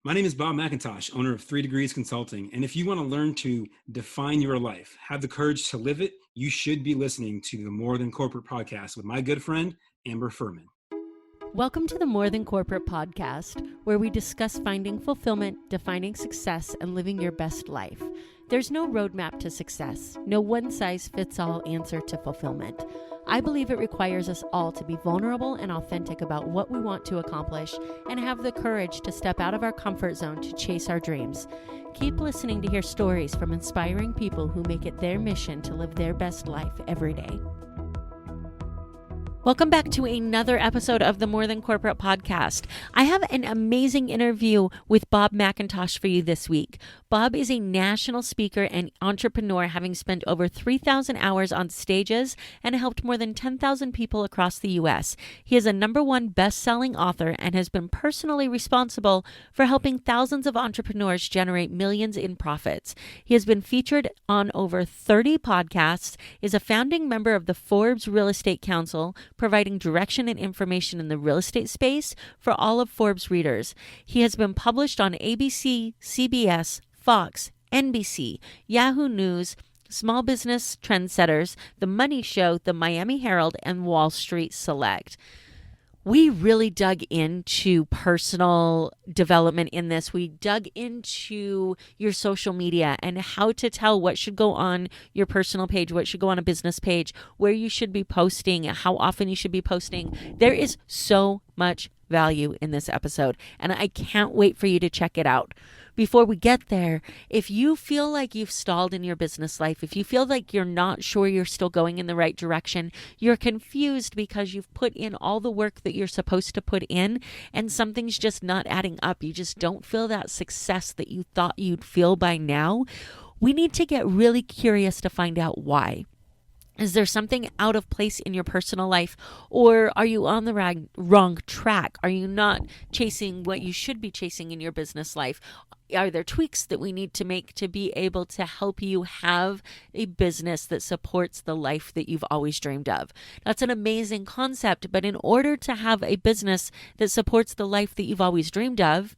My name is Bob McIntosh, owner of 3 Degrees Consulting. And if you want to learn to define your life, have the courage to live it, you should be listening to the More Than Corporate podcast with my good friend, Amber Furman. Welcome to the More Than Corporate podcast, where we discuss finding fulfillment, defining success, and living your best life. There's no roadmap to success, no one-size-fits-all answer to fulfillment. I believe it requires us all to be vulnerable and authentic about what we want to accomplish and have the courage to step out of our comfort zone to chase our dreams. Keep listening to hear stories from inspiring people who make it their mission to live their best life every day. Welcome back to another episode of the More Than Corporate podcast. I have an amazing interview with Bob McIntosh for you this week. Bob is a national speaker and entrepreneur, having spent over 3,000 hours on stages and helped more than 10,000 people across the U.S. He is a #1 best-selling author and has been personally responsible for helping thousands of entrepreneurs generate millions in profits. He has been featured on over 30 podcasts, is a founding member of the Forbes Real Estate Council, providing direction and information in the real estate space for all of Forbes readers. He has been published on ABC, CBS, Fox, NBC, Yahoo News, Small Business Trendsetters, The Money Show, The Miami Herald, and Wall Street Select. We really dug into personal development in this. We dug into your social media and how to tell what should go on your personal page, what should go on a business page, where you should be posting, how often you should be posting. There is so much value in this episode, and I can't wait for you to check it out. Before we get there, if you feel like you've stalled in your business life, if you feel like you're not sure you're still going in the right direction, you're confused because you've put in all the work that you're supposed to put in and something's just not adding up, you just don't feel that success that you thought you'd feel by now, we need to get really curious to find out why. Is there something out of place in your personal life, or are you on the wrong track? Are you not chasing what you should be chasing in your business life? Are there tweaks that we need to make to be able to help you have a business that supports the life that you've always dreamed of? That's an amazing concept, but in order to have a business that supports the life that you've always dreamed of,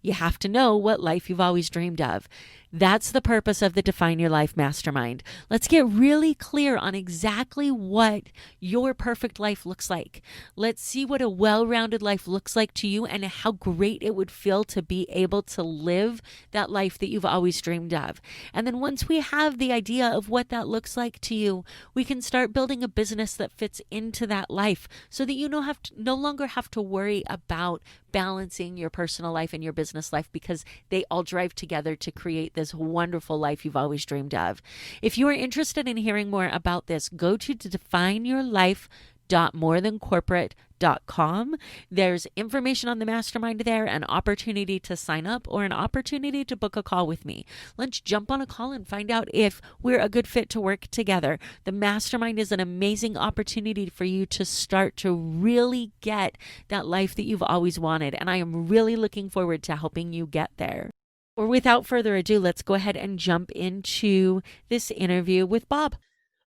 you have to know what life you've always dreamed of. That's the purpose of the Define Your Life Mastermind. Let's get really clear on exactly what your perfect life looks like. Let's see what a well-rounded life looks like to you and how great it would feel to be able to live that life that you've always dreamed of. And then once we have the idea of what that looks like to you, we can start building a business that fits into that life so that you no longer have to worry about balancing your personal life and your business life, because they all drive together to create this wonderful life you've always dreamed of. If you are interested in hearing more about this, go to defineyourlife.morethancorporate.com. There's information on the mastermind there, an opportunity to sign up, or an opportunity to book a call with me. Let's jump on a call and find out if we're a good fit to work together. The mastermind is an amazing opportunity for you to start to really get that life that you've always wanted, and I am really looking forward to helping you get there. Or without further ado, let's go ahead and jump into this interview with Bob.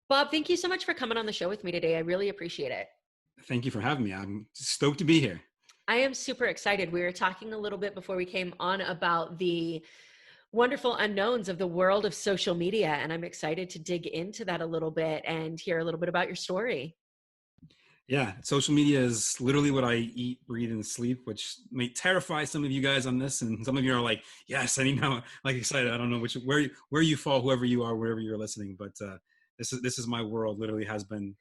Bob, thank you so much for coming on the show with me today. I really appreciate it. Thank you for having me. I'm stoked to be here. I am super excited. We were talking a little bit before we came on about the wonderful unknowns of the world of social media, and I'm excited to dig into that a little bit and hear a little bit about your story. Yeah, social media is literally what I eat, breathe, and sleep, which may terrify some of you guys on this, and some of you are like, "Yes, I need now." Like excited. I don't know where you fall, whoever you are, wherever you're listening, but this is my world. Literally has been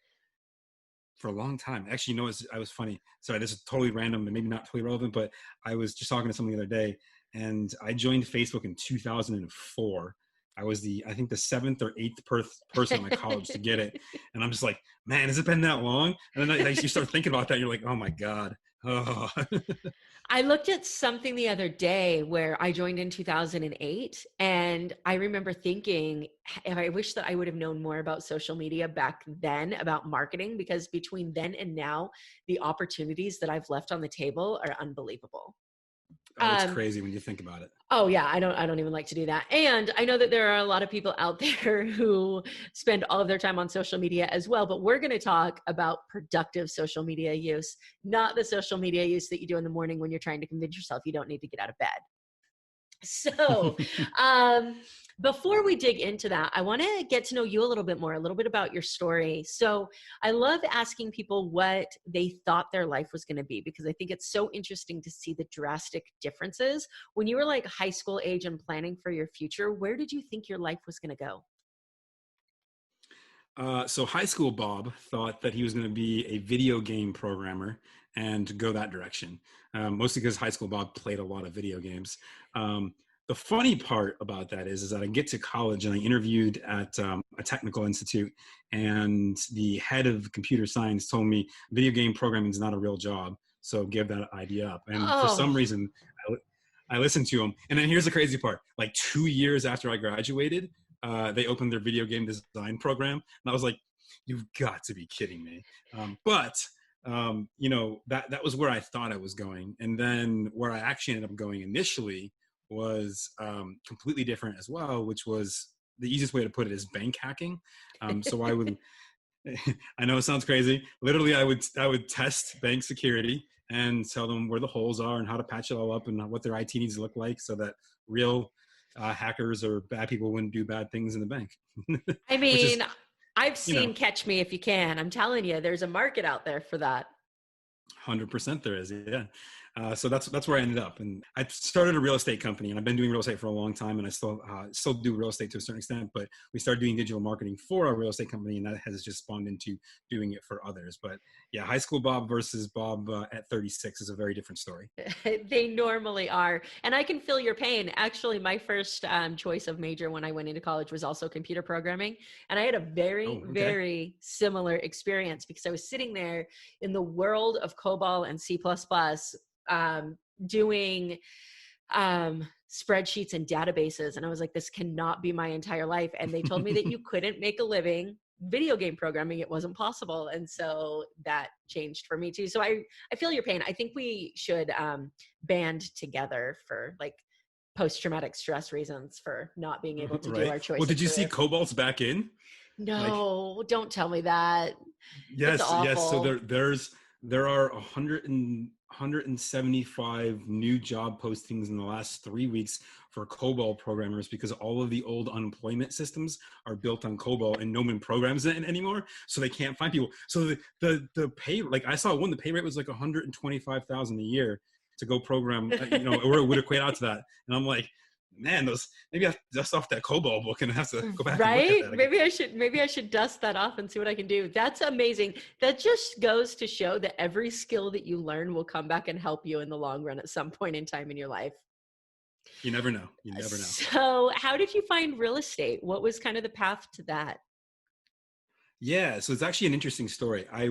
for a long time. Actually, I was funny. Sorry, this is totally random and maybe not totally relevant, but I was just talking to someone the other day, and I joined Facebook in 2004. I was the 7th or 8th person in my college to get it. And I'm just like, man, has it been that long? And then you start thinking about that. And you're like, oh my God. Oh. I looked at something the other day where I joined in 2008. And I remember thinking, I wish that I would have known more about social media back then, about marketing, because between then and now, the opportunities that I've left on the table are unbelievable. Oh, it's crazy when you think about it. Oh yeah, I don't even like to do that. And I know that there are a lot of people out there who spend all of their time on social media as well, but we're going to talk about productive social media use, not the social media use that you do in the morning when you're trying to convince yourself you don't need to get out of bed. So, um, before we dig into that, I want to get to know you a little bit more, a little bit about your story. So, I love asking people what they thought their life was going to be because I think it's so interesting to see the drastic differences. When you were like high school age and planning for your future, where did you think your life was going to go? So high school Bob thought that he was going to be a video game programmer and go that direction. Mostly because high school Bob played a lot of video games. Um, the funny part about that is that I get to college and I interviewed at a technical institute, and the head of computer science told me video game programming is not a real job, so give that idea up. And for some Oh, reason, I listened to him. And then here's the crazy part: like 2 years after I graduated, they opened their video game design program, and I was like, "You've got to be kidding me!" But you know, that was where I thought I was going, and then where I actually ended up going initially was completely different as well, which was the easiest way to put it is bank hacking. So I would, I know it sounds crazy. Literally, I would test bank security and tell them where the holes are and how to patch it all up and what their IT needs to look like so that real hackers or bad people wouldn't do bad things in the bank. I Which is, mean, I've you know, seen Catch Me If You Can. I'm telling you, there's a market out there for that. 100% there is, yeah. So that's where I ended up, and I started a real estate company, and I've been doing real estate for a long time, and I still do real estate to a certain extent. But we started doing digital marketing for our real estate company, and that has just spawned into doing it for others. But yeah, high school Bob versus Bob at 36 is a very different story. They normally are. And I can feel your pain. Actually, my first choice of major when I went into college was also computer programming. And I had a very, Oh, okay. very similar experience because I was sitting there in the world of COBOL and C++, um, doing spreadsheets and databases. And I was like, this cannot be my entire life. And they told me that you couldn't make a living video game programming. It wasn't possible. And so that changed for me too. So I feel your pain. I think we should band together for like post-traumatic stress reasons for not being able to do Right. our Well, choice of did you see career. Cobalt's back in? Like, No, don't tell me that. It's yes. So awful. there are 175 new job postings in the last 3 weeks for COBOL programmers because all of the old unemployment systems are built on COBOL and no one programs it anymore, so they can't find people. So the pay, like I saw one, the pay rate was like 125,000 a year to go program, or it would equate out to that. And I'm like, man, those maybe I have to dust off that COBOL book and I have to go back and look at Right? that again. Maybe I should dust that off and see what I can do. That's amazing. That just goes to show that every skill that you learn will come back and help you in the long run at some point in time in your life. You never know. You never know. So, how did you find real estate? What was kind of the path to that? Yeah, so it's actually an interesting story. I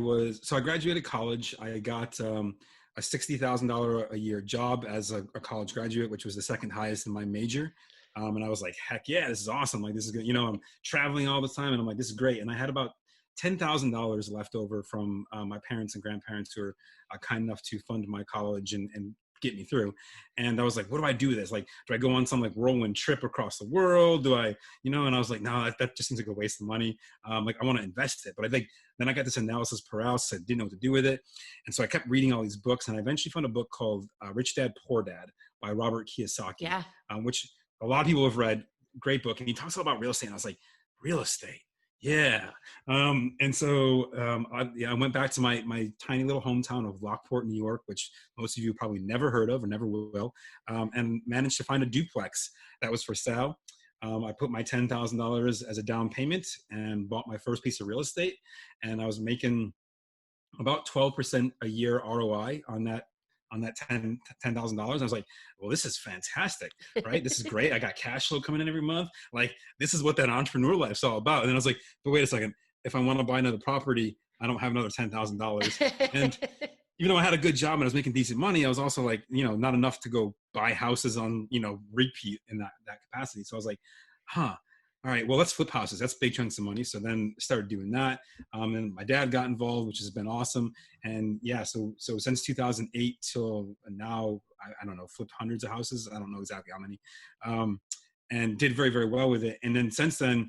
graduated college. I got a $60,000 a year job as a college graduate, which was the second highest in my major. And I was like, heck yeah, this is awesome. Like, this is good. I'm traveling all the time, and I'm like, this is great. And I had about $10,000 left over from my parents and grandparents who were kind enough to fund my college and get me through. And I was like, what do I do with this? Like, do I go on some like whirlwind trip across the world? Do I, and I was like, no, that just seems like a waste of money. Like, I want to invest it. But I think then I got this analysis paralysis. I didn't know what to do with it. And so I kept reading all these books, and I eventually found a book called Rich Dad, Poor Dad by Robert Kiyosaki, Yeah. which a lot of people have read. Great book. And he talks about real estate. And I was like, real estate. Yeah. And so I went back to my tiny little hometown of Lockport, New York, which most of you probably never heard of or never will, and managed to find a duplex that was for sale. I put my $10,000 as a down payment and bought my first piece of real estate. And I was making about 12% a year ROI on that $10,000. I was like, well, this is fantastic, right? This is great. I got cash flow coming in every month. Like, this is what that entrepreneur life's all about. And then I was like, but wait a second, if I want to buy another property, I don't have another $10,000. And even though I had a good job and I was making decent money, I was also like, not enough to go buy houses on, repeat in that capacity. So I was like, huh, all right, well, let's flip houses. That's big chunks of money. So then started doing that. And my dad got involved, which has been awesome. And yeah, so since 2008 till now, I don't know, flipped hundreds of houses. I don't know exactly how many. and did very, very well with it. And then since then,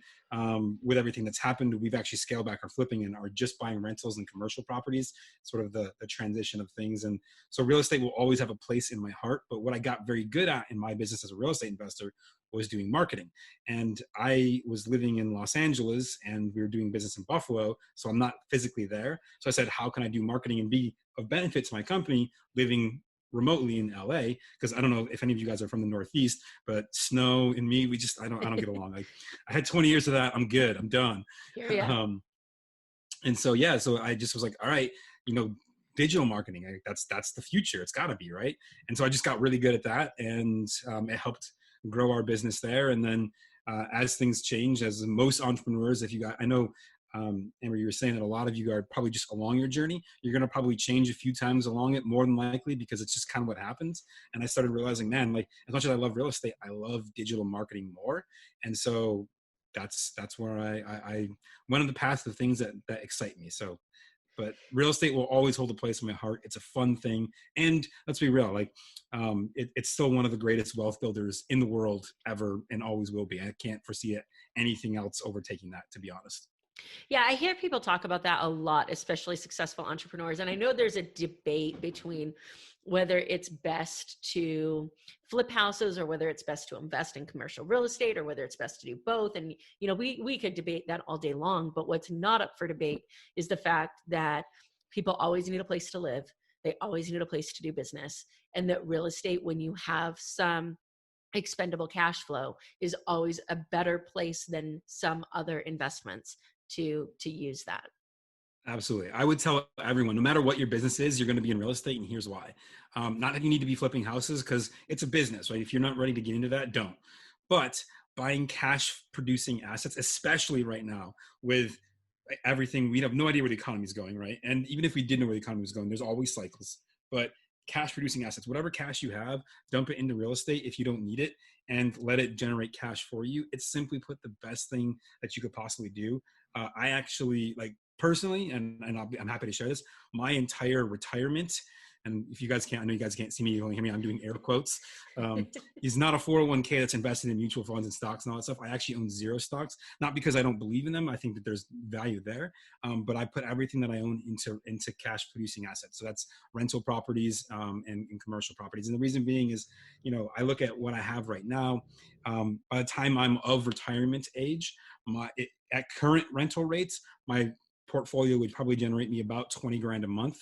with everything that's happened, we've actually scaled back our flipping and are just buying rentals and commercial properties, sort of the transition of things. And so real estate will always have a place in my heart. But what I got very good at in my business as a real estate investor was doing marketing. And I was living in Los Angeles and we were doing business in Buffalo. So I'm not physically there. So I said, how can I do marketing and be of benefit to my company living remotely in LA? Because I don't know if any of you guys are from the Northeast, but snow and me, I don't get along. Like I had 20 years of that. I'm good. I'm done. And so, yeah, so I just was like, all right, digital marketing, that's the future. It's gotta be, right? And so I just got really good at that, and it helped grow our business there. And then as things change, as most entrepreneurs, I know, Amber, you were saying that a lot of you are probably just along your journey. You're going to probably change a few times along it, more than likely, because it's just kind of what happens. And I started realizing, man, like as much as I love real estate, I love digital marketing more. And so that's where I went on the path of things that excite me. So, but real estate will always hold a place in my heart. It's a fun thing. And let's be real, like it's still one of the greatest wealth builders in the world ever, and always will be. I can't foresee anything else overtaking that, to be honest. Yeah, I hear people talk about that a lot, especially successful entrepreneurs. And I know there's a debate between whether it's best to flip houses or whether it's best to invest in commercial real estate or whether it's best to do both. And, we could debate that all day long, but what's not up for debate is the fact that people always need a place to live. They always need a place to do business. And that real estate, when you have some expendable cash flow, is always a better place than some other investments to use that. Absolutely. I would tell everyone, no matter what your business is, you're going to be in real estate. And here's why. Not that you need to be flipping houses, because it's a business, right? If you're not ready to get into that, don't. But buying cash producing assets, especially right now with everything, we have no idea where the economy is going, right? And even if we did know where the economy was going, there's always cycles. But cash producing assets, whatever cash you have, dump it into real estate if you don't need it and let it generate cash for you. It's simply put the best thing that you could possibly do. I actually, like, personally, and I'm happy to share this, my entire retirement, and if you guys can't, I know you guys can't see me, you only hear me, I'm doing air quotes, is not a 401k that's invested in mutual funds and stocks and all that stuff. I actually own 0 stocks, not because I don't believe in them. I think that there's value there, but I put everything that I own into cash producing assets. So that's rental properties and commercial properties. And the reason being is, I look at what I have right now. By the time I'm of retirement age, at current rental rates, my portfolio would probably generate me about 20 grand a month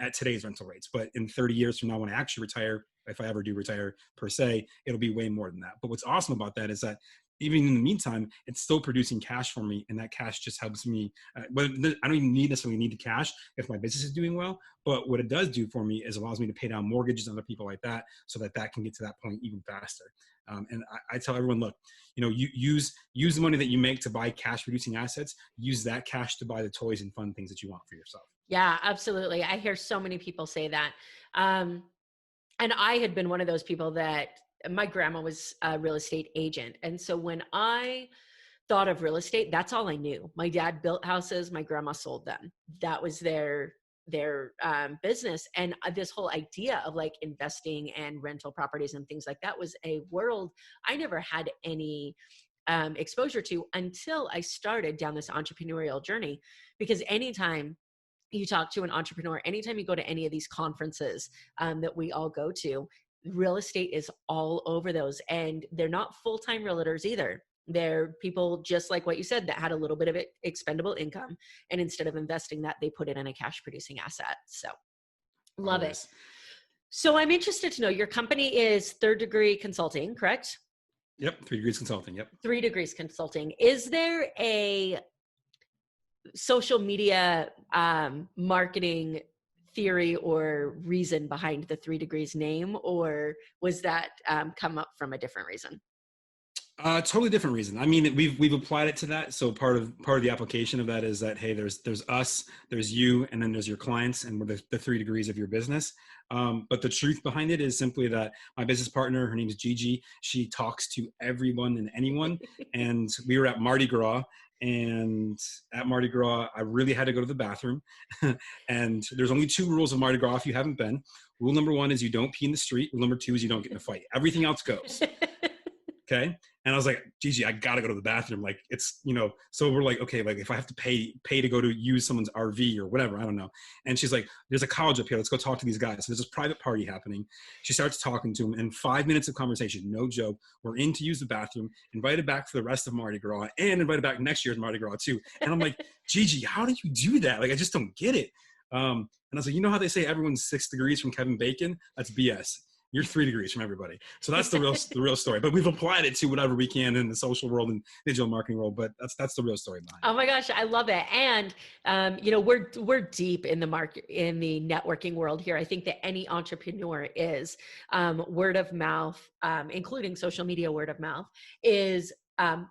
at today's rental rates. But in 30 years from now, when I actually retire, if I ever do retire per se, it'll be way more than that. But what's awesome about that is that even in the meantime, it's still producing cash for me. And that cash just helps me. But I don't even necessarily need the cash if my business is doing well. But what it does do for me is allows me to pay down mortgages and other people like that, so that can get to that point even faster. And I tell everyone, look, you use the money that you make to buy cash producing assets. Use that cash to buy the toys and fun things that you want for yourself. Yeah, absolutely. I hear so many people say that. And I had been one of those people that my grandma was a real estate agent. And so when I thought of real estate, that's all I knew. My dad built houses, my grandma sold them. That was their business. And this whole idea of like investing and rental properties and things like that was a world I never had any exposure to until I started down this entrepreneurial journey. Because anytime you talk to an entrepreneur, anytime you go to any of these conferences that we all go to, real estate is all over those. And they're not full-time realtors either. They're people just like what you said that had a little bit of expendable income. And instead of investing that, they put it in a cash producing asset. So love it. So I'm interested to know, your company is Third Degree Consulting, correct? Yep. 3 Degrees Consulting. Yep. 3 Degrees Consulting. Is there a social media marketing theory or reason behind the 3 Degrees name, or was that come up from a different reason? Totally different reason. I mean, we've applied it to that. So part of the application of that is that, hey, there's us, there's you, and then there's your clients, and we're the 3 degrees of your business. But the truth behind it is simply that my business partner, her name is Gigi. She talks to everyone and anyone. And we were at Mardi Gras. And at Mardi Gras, I really had to go to the bathroom. And there's only 2 rules of Mardi Gras if you haven't been. Rule number 1 is you don't pee in the street. Rule number 2 is you don't get in a fight. Everything else goes. Okay. And I was like, Gigi, I gotta go to the bathroom. Like it's, so we're like, okay, like if I have to pay to go to use someone's RV or whatever, I don't know. And she's like, there's a college up here. Let's go talk to these guys. So there's this private party happening. She starts talking to them, and 5 minutes of conversation, no joke. We're in to use the bathroom, invited back for the rest of Mardi Gras, and invited back next year's Mardi Gras too. And I'm like, Gigi, how did you do that? Like, I just don't get it. And I was like, you know how they say everyone's 6 degrees from Kevin Bacon? That's BS. You're 3 degrees from everybody. So that's the real story. But we've applied it to whatever we can in the social world and digital marketing world. But that's the real story behind it. Oh my gosh, I love it. And we're deep in the networking world here. I think that any entrepreneur is word of mouth, including social media word of mouth, is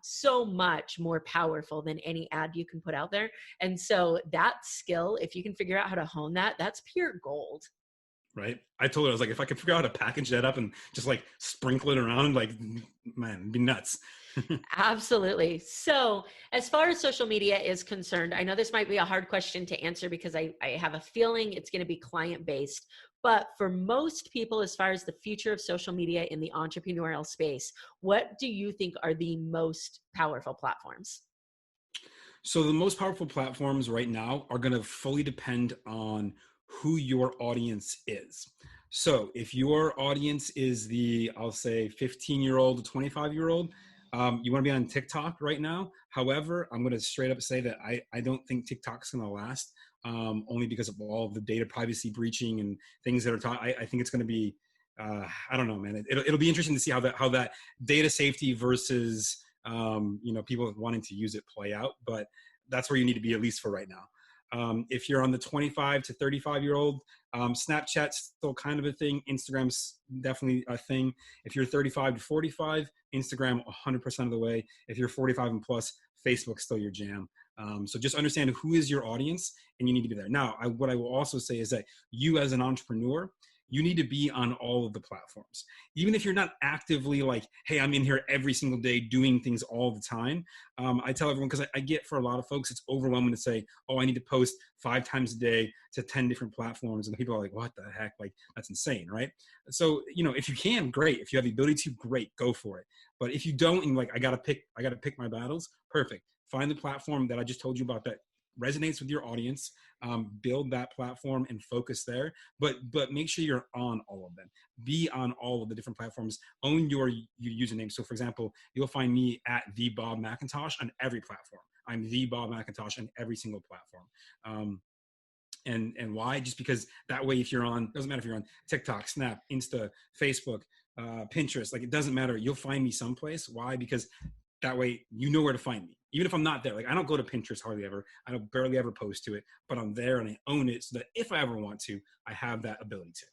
so much more powerful than any ad you can put out there. And so that skill, if you can figure out how to hone that, that's pure gold. Right. I told her, I was like, if I could figure out how to package that up and just like sprinkle it around, like, man, it'd be nuts. Absolutely. So as far as social media is concerned, I know this might be a hard question to answer because I have a feeling it's going to be client-based. But for most people, as far as the future of social media in the entrepreneurial space, what do you think are the most powerful platforms? So the most powerful platforms right now are going to fully depend on who your audience is. So if your audience is I'll say 15-year-old to 25-year-old, you want to be on TikTok right now. However, I'm going to straight up say that I don't think TikTok's going to last, only because of all of the data privacy breaching and things that are taught. I think it's going to be, I don't know, man. It'll be interesting to see how that data safety versus, people wanting to use it play out. But that's where you need to be, at least for right now. If you're on the 25 to 35-year-old, Snapchat's still kind of a thing. Instagram's definitely a thing. If you're 35 to 45, Instagram 100% of the way. If you're 45 and plus, Facebook's still your jam. So just understand who is your audience, and you need to be there. Now, what I will also say is that you as an entrepreneur, you need to be on all of the platforms. Even if you're not actively like, hey, I'm in here every single day doing things all the time. I tell everyone, because I get for a lot of folks, it's overwhelming to say, oh, I need to post 5 times a day to 10 different platforms. And people are like, what the heck? Like, that's insane, right? So, if you can, great. If you have the ability to, great, go for it. But if you don't, and like, I got to pick my battles, perfect. Find the platform that I just told you about that resonates with your audience, build that platform and focus there, but make sure you're on all of them. Be on all of the different platforms. Own your username. So for example, you'll find me at the Bob McIntosh on every platform. I'm the Bob McIntosh on every single platform. And why? Just because that way, if you're on, doesn't matter if you're on TikTok, Snap, Insta, Facebook, Pinterest, like it doesn't matter. You'll find me someplace. Why? Because that way you know where to find me. Even if I'm not there, like I don't go to Pinterest hardly ever. I don't barely ever post to it, but I'm there and I own it so that if I ever want to, I have that ability to.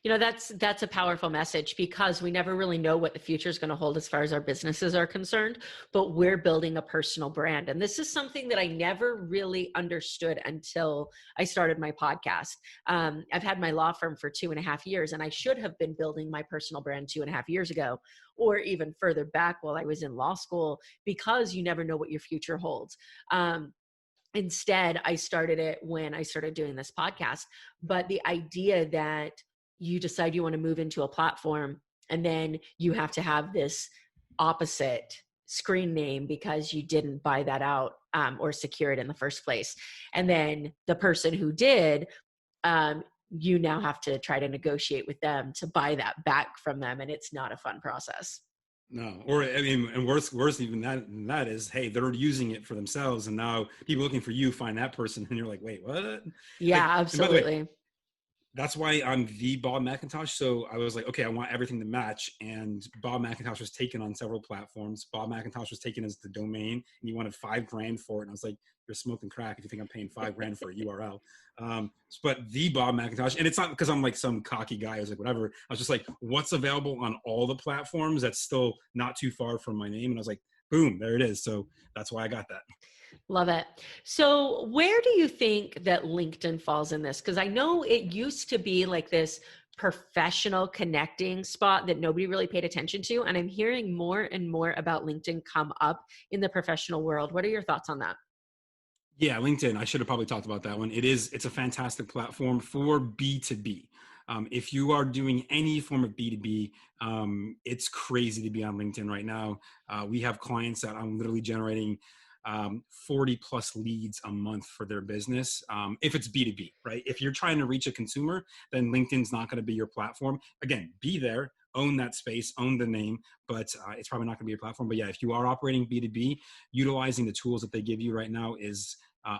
That's a powerful message, because we never really know what the future is going to hold as far as our businesses are concerned, but we're building a personal brand. And this is something that I never really understood until I started my podcast. I've had my law firm for 2.5 years, and I should have been building my personal brand 2.5 years ago, or even further back while I was in law school, because you never know what your future holds. Instead, I started it when I started doing this podcast. But the idea that you decide you want to move into a platform, and then you have to have this opposite screen name because you didn't buy that out or secure it in the first place. And then the person who did, you now have to try to negotiate with them to buy that back from them. And it's not a fun process. No, or I mean, and worse even that is, hey, they're using it for themselves, and now people looking for you find that person, and you're like, wait, what? Yeah, Like, absolutely. That's why I'm the Bob McIntosh. So I was like, okay, I want everything to match. And Bob McIntosh was taken on several platforms. Bob McIntosh was taken as the domain, and he wanted $5,000 for it. And I was like, you're smoking crack if you think I'm paying $5,000 for a URL. But the Bob McIntosh, and it's not because I'm like some cocky guy. I was like, whatever. I was just like, what's available on all the platforms that's still not too far from my name? And I was like, boom, there it is. So that's why I got that. Love it. So where do you think that LinkedIn falls in this? Because I know it used to be like this professional connecting spot that nobody really paid attention to. And I'm hearing more and more about LinkedIn come up in the professional world. What are your thoughts on that? Yeah, LinkedIn. I should have probably talked about that one. It's a fantastic platform for B2B. If you are doing any form of B2B, it's crazy to be on LinkedIn right now. We have clients that I'm literally generating 40 plus leads a month for their business. If it's B2B, right? If you're trying to reach a consumer, then LinkedIn's not going to be your platform. Again, be there, own that space, own the name, but it's probably not going to be your platform. But yeah, if you are operating B2B, utilizing the tools that they give you right now is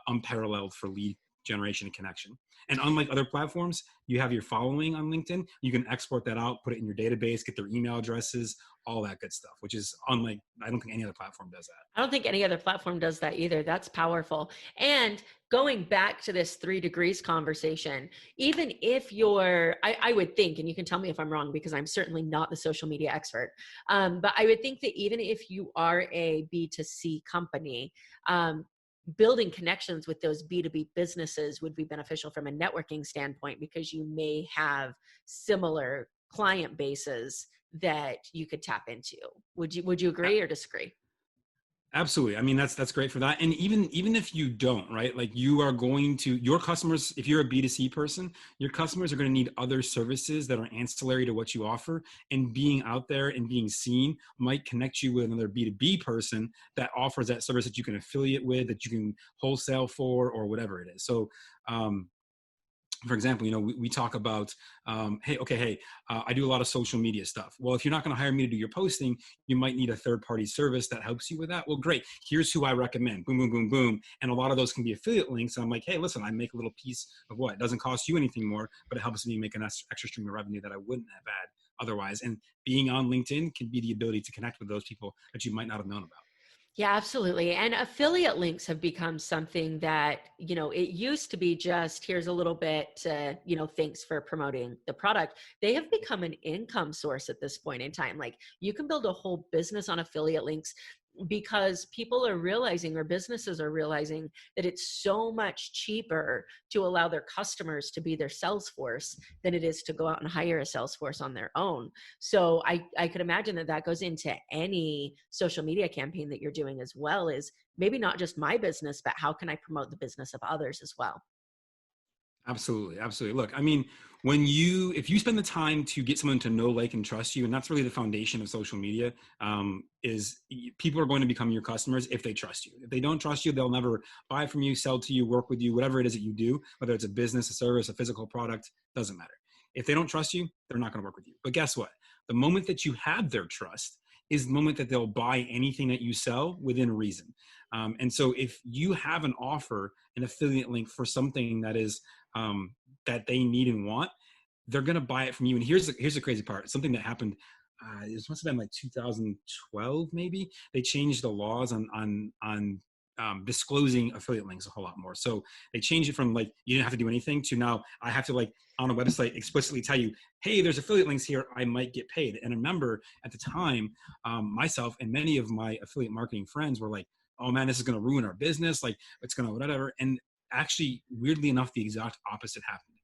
unparalleled for lead generation and connection. And unlike other platforms, you have your following on LinkedIn. You can export that out, put it in your database, get their email addresses, all that good stuff, which is unlike, I don't think any other platform does that. I don't think any other platform does that either. That's powerful. And going back to this 3 degrees conversation, even if you're, I would think, and you can tell me if I'm wrong because I'm certainly not the social media expert, but I would think that even if you are a B2C company, building connections with those B2B businesses would be beneficial from a networking standpoint because you may have similar client bases that you could tap into. Would you agree or disagree? Absolutely. I mean, that's great for that. And even if you don't, right? Like you are going to, your customers, if you're a B2C person, your customers are going to need other services that are ancillary to what you offer. And being out there and being seen might connect you with another B2B person that offers that service that you can affiliate with, that you can wholesale for, or whatever it is. So, for example, we talk about, hey, I do a lot of social media stuff. Well, if you're not going to hire me to do your posting, you might need a third-party service that helps you with that. Well, great. Here's who I recommend. Boom, boom, boom, boom. And a lot of those can be affiliate links. And I'm like, hey, listen, I make a little piece of what? It doesn't cost you anything more, but it helps me make an extra stream of revenue that I wouldn't have had otherwise. And being on LinkedIn can be the ability to connect with those people that you might not have known about. Yeah, absolutely. And affiliate links have become something that, it used to be just here's a little bit, thanks for promoting the product. They have become an income source at this point in time. Like you can build a whole business on affiliate links because people are realizing or businesses are realizing that it's so much cheaper to allow their customers to be their sales force than it is to go out and hire a sales force on their own. So I could imagine that goes into any social media campaign that you're doing as well, is maybe not just my business, but how can I promote the business of others as well? Absolutely. Absolutely. Look, I mean, if you spend the time to get someone to know, like, and trust you, and that's really the foundation of social media, people are going to become your customers if they trust you. If they don't trust you, they'll never buy from you, sell to you, work with you, whatever it is that you do, whether it's a business, a service, a physical product, doesn't matter. If they don't trust you, they're not going to work with you. But guess what? The moment that you have their trust is the moment that they'll buy anything that you sell within reason. And so if you have an offer, an affiliate link for something that is that they need and want, they're going to buy it from you. And here's the crazy part. Something that happened, this must have been like 2012, maybe. They changed the laws on disclosing affiliate links a whole lot more. So they changed it from like, you didn't have to do anything to now I have to, like, on a website explicitly tell you, hey, there's affiliate links here, I might get paid. And remember at the time, myself and many of my affiliate marketing friends were like, oh man, this is going to ruin our business. Like it's going to whatever. And actually, weirdly enough, the exact opposite happened.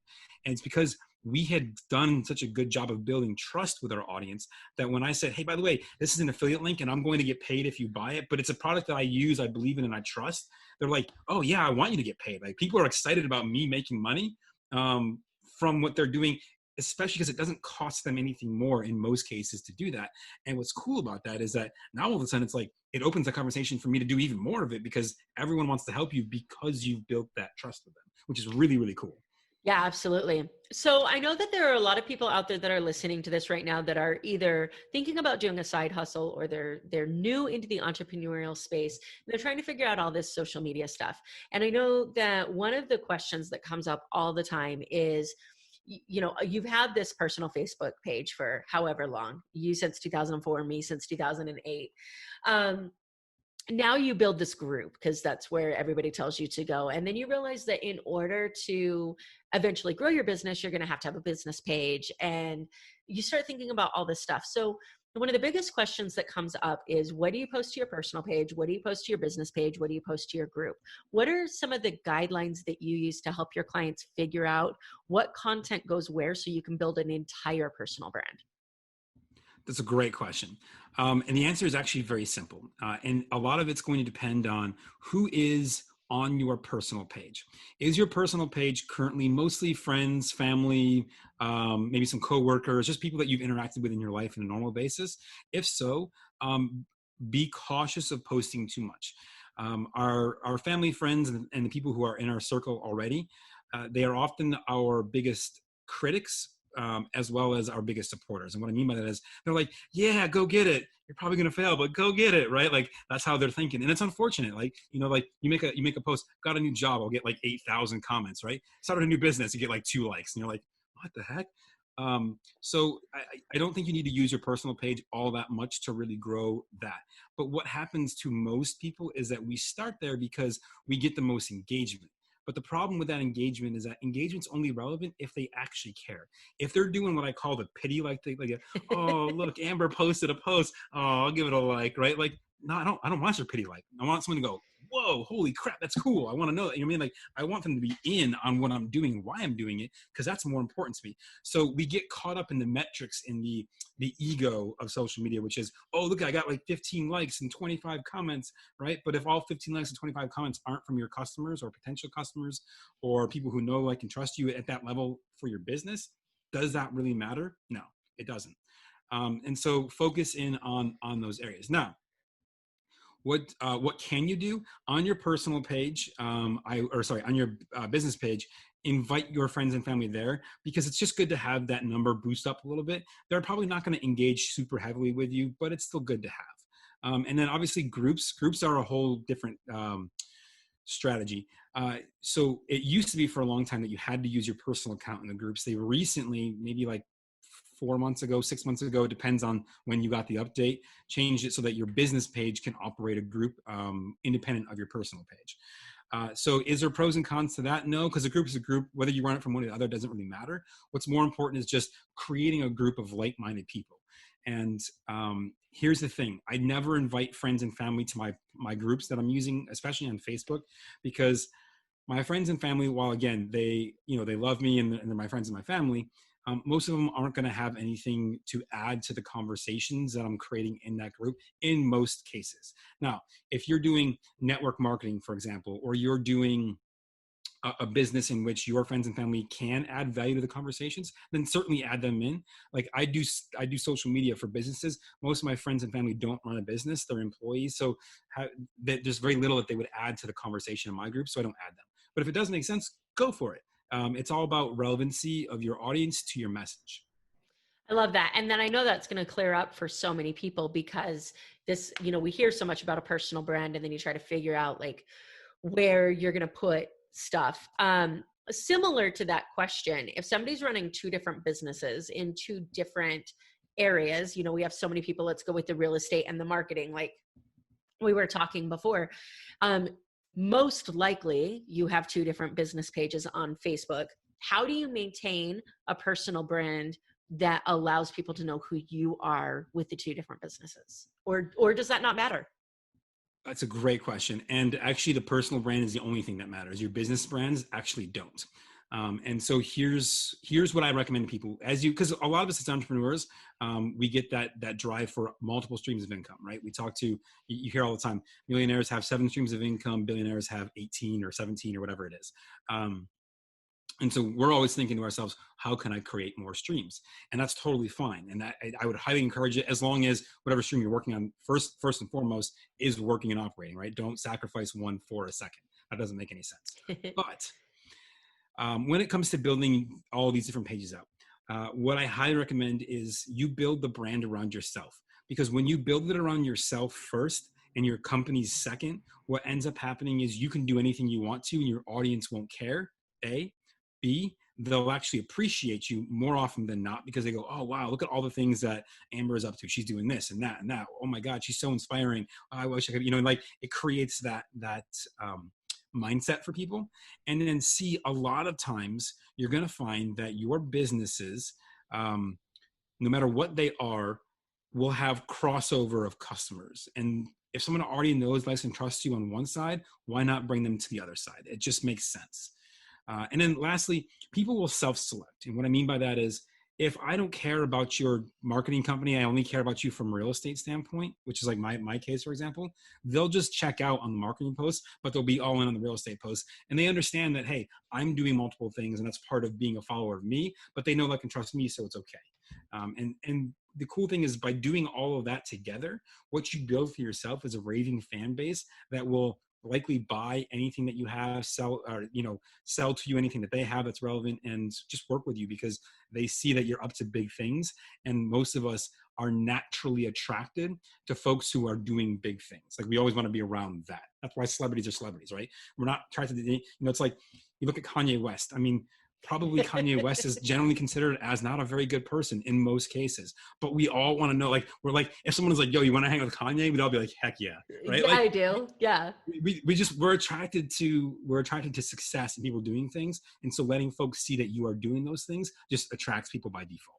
And it's because we had done such a good job of building trust with our audience that when I said, hey, by the way, this is an affiliate link and I'm going to get paid if you buy it, but it's a product that I use, I believe in, and I trust. They're like, oh yeah, I want you to get paid. Like people are excited about me making money from what they're doing, especially because it doesn't cost them anything more in most cases to do that. And what's cool about that is that now all of a sudden it's like, it opens a conversation for me to do even more of it because everyone wants to help you because you've built that trust with them, which is really, really cool. Yeah, absolutely. So I know that there are a lot of people out there that are listening to this right now that are either thinking about doing a side hustle or they're new into the entrepreneurial space. And they're trying to figure out all this social media stuff. And I know that one of the questions that comes up all the time is, you've had this personal Facebook page for however long, you since 2004, me since 2008. Now you build this group because that's where everybody tells you to go. And then you realize that in order to eventually grow your business, you're going to have a business page, and you start thinking about all this stuff. So one of the biggest questions that comes up is, what do you post to your personal page? What do you post to your business page? What do you post to your group? What are some of the guidelines that you use to help your clients figure out what content goes where so you can build an entire personal brand? That's a great question. And the answer is actually very simple. And a lot of it's going to depend on who is on your personal page. Is your personal page currently mostly friends, family, maybe some coworkers, just people that you've interacted with in your life on a normal basis? If so, be cautious of posting too much. Our family, friends, and the people who are in our circle already, they are often our biggest critics, as well as our biggest supporters. And what I mean by that is they're like, yeah, go get it. You're probably going to fail, but go get it. Right. Like that's how they're thinking. And it's unfortunate. Like, like you make a post, got a new job. I'll get like 8,000 comments, right? Started a new business. You get like 2 likes and you're like, what the heck? So I don't think you need to use your personal page all that much to really grow that. But what happens to most people is that we start there because we get the most engagement. But the problem with that engagement is that engagement's only relevant if they actually care. If they're doing what I call the pity, like oh, look, Amber posted a post. Oh, I'll give it a like, right? Like, no, I don't want your pity like. I want someone to go, whoa, holy crap, that's cool. I want to know that. You know what I mean? Like, I want them to be in on what I'm doing and why I'm doing it, because that's more important to me. So we get caught up in the metrics, in the ego of social media, which is, oh, look, I got like 15 likes and 25 comments, right? But if all 15 likes and 25 comments aren't from your customers or potential customers or people who know, like, and trust you at that level for your business, does that really matter? No, it doesn't. And so focus in on those areas. Now, what can you do on your personal page? On your business page, invite your friends and family there, because it's just good to have that number boost up a little bit. They're probably not going to engage super heavily with you, but it's still good to have. And then obviously groups are a whole different strategy. So it used to be for a long time that you had to use your personal account in the groups. They recently, maybe like 4 months ago, 6 months ago, depends on when you got the update, changed it so that your business page can operate a group independent of your personal page. So is there pros and cons to that? No, because a group is a group. Whether you run it from one to the other doesn't really matter. What's more important is just creating a group of like-minded people. And here's the thing. I never invite friends and family to my groups that I'm using, especially on Facebook, because my friends and family, while again, they love me and they're my friends and my family, most of them aren't going to have anything to add to the conversations that I'm creating in that group in most cases. Now, if you're doing network marketing, for example, or you're doing a business in which your friends and family can add value to the conversations, then certainly add them in. Like I do social media for businesses. Most of my friends and family don't run a business; they're employees, so there's very little that they would add to the conversation in my group, so I don't add them. But if it does make sense, go for it. It's all about relevancy of your audience to your message. I love that. And then I know that's going to clear up for so many people, because this, we hear so much about a personal brand, and then you try to figure out like where you're going to put stuff. Similar to that question, if somebody's running 2 different businesses in 2 different areas, we have so many people, let's go with the real estate and the marketing, like we were talking before. Most likely you have 2 different business pages on Facebook. How do you maintain a personal brand that allows people to know who you are with the 2 different businesses? Or does that not matter? That's a great question. And actually the personal brand is the only thing that matters. Your business brands actually don't. And so here's what I recommend to people, because a lot of us as entrepreneurs, we get that drive for multiple streams of income, right? You hear all the time, millionaires have 7 streams of income, billionaires have 18 or 17 or whatever it is. And so we're always thinking to ourselves, how can I create more streams? And that's totally fine. And I would highly encourage it, as long as whatever stream you're working on first and foremost is working and operating, right? Don't sacrifice one for a second. That doesn't make any sense. But when it comes to building all these different pages out, what I highly recommend is you build the brand around yourself. Because when you build it around yourself first and your company's second, what ends up happening is you can do anything you want to and your audience won't care, A. B, they'll actually appreciate you more often than not, because they go, oh, wow, look at all the things that Amber is up to. She's doing this and that and that. Oh my God, she's so inspiring. I wish I could, like it creates that mindset for people. And then C, a lot of times you're going to find that your businesses, no matter what they are, will have crossover of customers. And if someone already knows, likes, and trusts you on one side, why not bring them to the other side? It just makes sense. And then lastly, people will self-select. And what I mean by that is if I don't care about your marketing company, I only care about you from a real estate standpoint, which is like my case, for example, they'll just check out on the marketing posts, but they'll be all in on the real estate posts. And they understand that, hey, I'm doing multiple things and that's part of being a follower of me, but they know they can trust me, so it's okay. And the cool thing is by doing all of that together, what you build for yourself is a raving fan base that will likely buy anything that you have, sell, or sell to you anything that they have that's relevant, and just work with you because they see that you're up to big things. And most of us are naturally attracted to folks who are doing big things. Like we always want to be around that. That's why celebrities are celebrities, right? We're not trying to, it's like you look at Kanye West. I mean, probably Kanye West is generally considered as not a very good person in most cases, but we all want to know, like, we're like, if someone is like, yo, you want to hang out with Kanye? We'd all be like, heck yeah. Right. Yeah, Like, I do. Yeah. We're attracted to success and people doing things. And so letting folks see that you are doing those things just attracts people by default.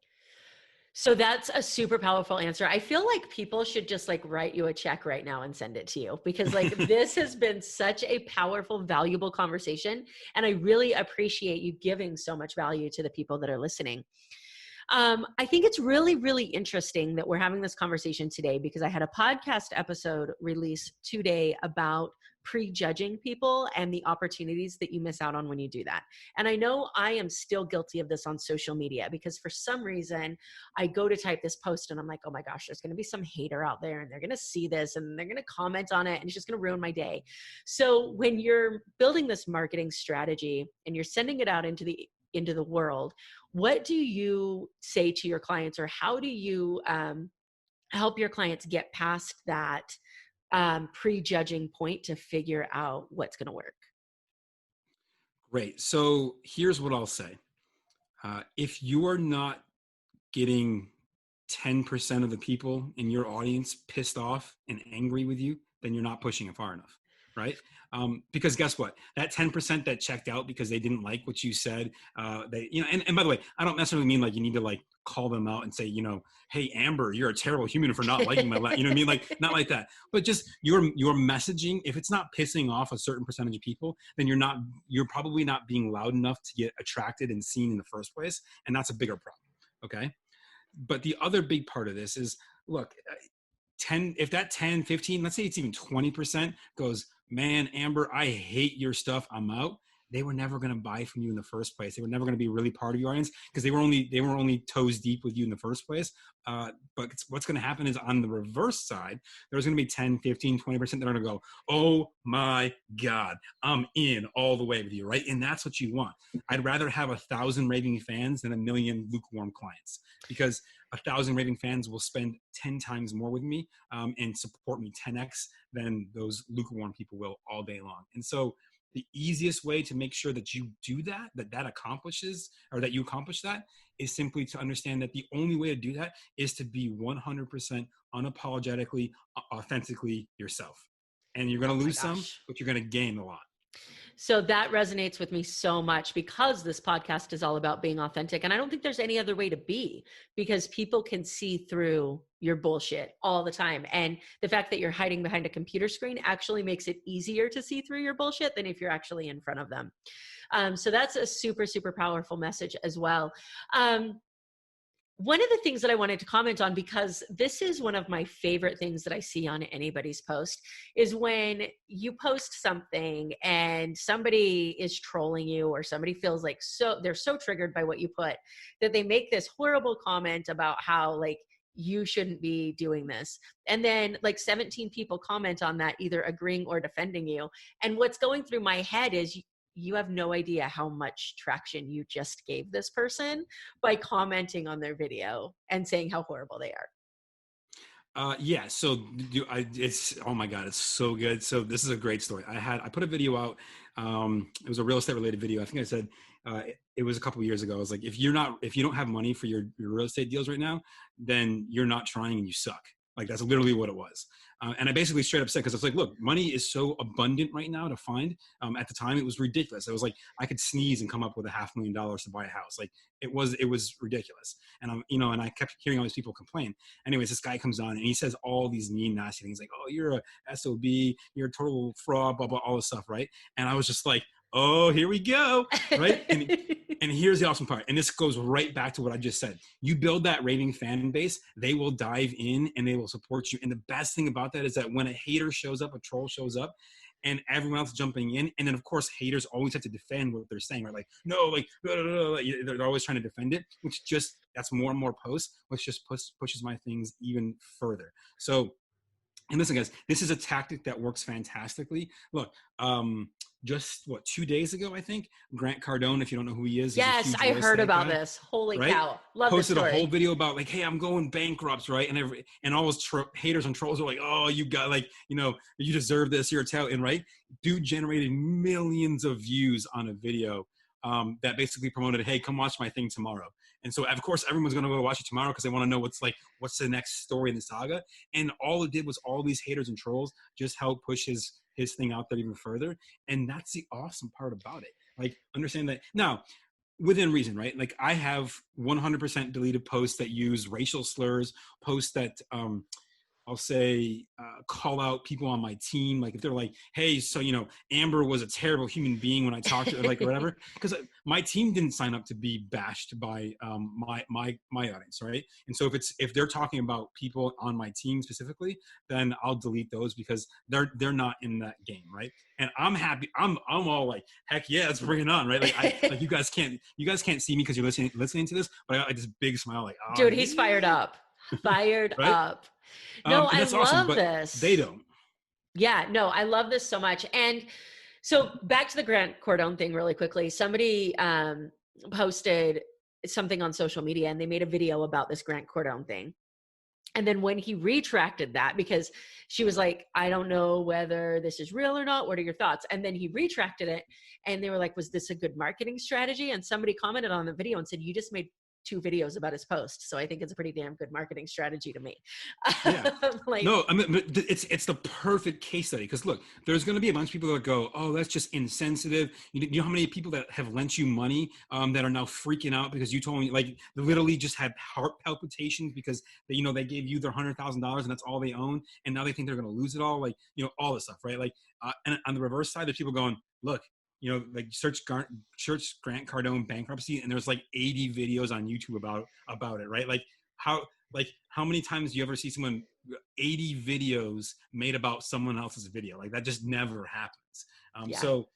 So that's a super powerful answer. I feel like people should just like write you a check right now and send it to you because like this has been such a powerful, valuable conversation. And I really appreciate you giving so much value to the people that are listening. I think it's really, really interesting that we're having this conversation today because I had a podcast episode released today about prejudging people and the opportunities that you miss out on when you do that. And I know I am still guilty of this on social media because for some reason I go to type this post and I'm like, oh my gosh, there's going to be some hater out there and they're going to see this and they're going to comment on it and it's just going to ruin my day. So when you're building this marketing strategy and you're sending it out into the world, what do you say to your clients, or how do you help your clients get past that prejudging point to figure out what's going to work? Great. So here's what I'll say. If you are not getting 10% of the people in your audience pissed off and angry with you, then you're not pushing it far enough, right? Because guess what? That 10% that checked out because they didn't like what you said, and by the way, I don't necessarily mean like you need to like call them out and say, hey, Amber, you're a terrible human for not liking my, you know what I mean? Like not like that, but just your messaging, if it's not pissing off a certain percentage of people, then you're probably not being loud enough to get attracted and seen in the first place. And that's a bigger problem. Okay. But the other big part of this is, look, if that 10, 15, let's say it's even 20% goes, man, Amber, I hate your stuff, I'm out. They were never going to buy from you in the first place. They were never going to be really part of your audience because they were only toes deep with you in the first place. But what's going to happen is on the reverse side, there's going to be 10, 15, 20% that are going to go, oh my God, I'm in all the way with you, right? And that's what you want. I'd rather have 1,000 raving fans than 1 million lukewarm clients, because 1,000 raving fans will spend 10 times more with me and support me 10x than those lukewarm people will all day long. And so the easiest way to make sure that you do that accomplishes, or that you accomplish that, is simply to understand that the only way to do that is to be 100% unapologetically, authentically yourself. And you're going to lose some, but you're going to gain a lot. So that resonates with me so much because this podcast is all about being authentic. And I don't think there's any other way to be, because people can see through your bullshit all the time. And the fact that you're hiding behind a computer screen actually makes it easier to see through your bullshit than if you're actually in front of them. So that's a super, super powerful message as well. One of the things that I wanted to comment on, because this is one of my favorite things that I see on anybody's post, is when you post something and somebody is trolling you, or somebody feels like they're so triggered by what you put that they make this horrible comment about how like you shouldn't be doing this. And then like 17 people comment on that, either agreeing or defending you. And what's going through my head is, you have no idea how much traction you just gave this person by commenting on their video and saying how horrible they are. Yeah. So it's, oh my God, it's so good. So this is a great story. I put a video out. It was a real estate related video. I think I said, it was a couple of years ago. I was like, if you don't have money for your real estate deals right now, then you're not trying and you suck. Like that's literally what it was. And I basically straight up said, because I was like, look, money is so abundant right now to find. At the time, it was ridiculous. It was like, I could sneeze and come up with $500,000 to buy a house. Like it was ridiculous. And and I kept hearing all these people complain. Anyways, this guy comes on and he says all these mean, nasty things like, oh, you're a SOB, you're a total fraud, blah, blah, all this stuff. Right. And I was just like, oh, here we go, right? And here's the awesome part. And this goes right back to what I just said. You build that raving fan base, they will dive in and they will support you. And the best thing about that is that when a hater shows up, a troll shows up, and everyone else is jumping in, and then of course haters always have to defend what they're saying, right? Like, no, like, blah, blah, blah. They're always trying to defend it, which just, that's more and more posts, which just pushes my things even further. So, and listen, guys, this is a tactic that works fantastically. Look, just what, 2 days ago, I think, Grant Cardone, if you don't know who he is, Yes, I heard about this. Holy right? cow. Love this Posted story. a whole video about like, hey, I'm going bankrupt, right? And all those haters and trolls are like, oh, you got like, you deserve this, you're Italian, right? Dude generated millions of views on a video that basically promoted, hey, come watch my thing tomorrow. And so of course everyone's gonna go watch it tomorrow because they want to know what's the next story in the saga. And all it did was all these haters and trolls just help push his thing out there even further. And that's the awesome part about it. Like, understand that now, within reason, right? Like, I have 100% deleted posts that use racial slurs, posts that I'll say call out people on my team. Like if they're like, hey, so, Amber was a terrible human being when I talked to her, like, or whatever, because my team didn't sign up to be bashed by my audience, right? And so if they're talking about people on my team specifically, then I'll delete those because they're not in that game, right? And I'm happy. I'm all like, heck yeah, let's bring it on, right? Like you guys can't see me because you're listening to this, but I got like this big smile, like, oh, dude, he's fired up. Fired right? up. No, I love but this. They don't. Yeah, no, I love this so much. And so back to the Grant Cardone thing really quickly. Somebody posted something on social media and they made a video about this Grant Cardone thing. And then when he retracted that, because she was like, I don't know whether this is real or not, what are your thoughts? And then he retracted it and they were like, was this a good marketing strategy? And somebody commented on the video and said, you just made 2 videos about his post. So I think it's a pretty damn good marketing strategy to me. Yeah. Like, no, I mean, it's the perfect case study. Because look, there's going to be a bunch of people that go, oh, that's just insensitive. You know how many people that have lent you money that are now freaking out because you told me, like, they literally just had heart palpitations because they gave you their $100,000 and that's all they own, and now they think they're going to lose it all. Like, all this stuff, right? Like, and on the reverse side, there's people going, look, like search Grant Cardone bankruptcy, and there's like 80 videos on YouTube about it, right? Like how many times do you ever see someone 80 videos made about someone else's video? Like, that just never happens. Yeah. So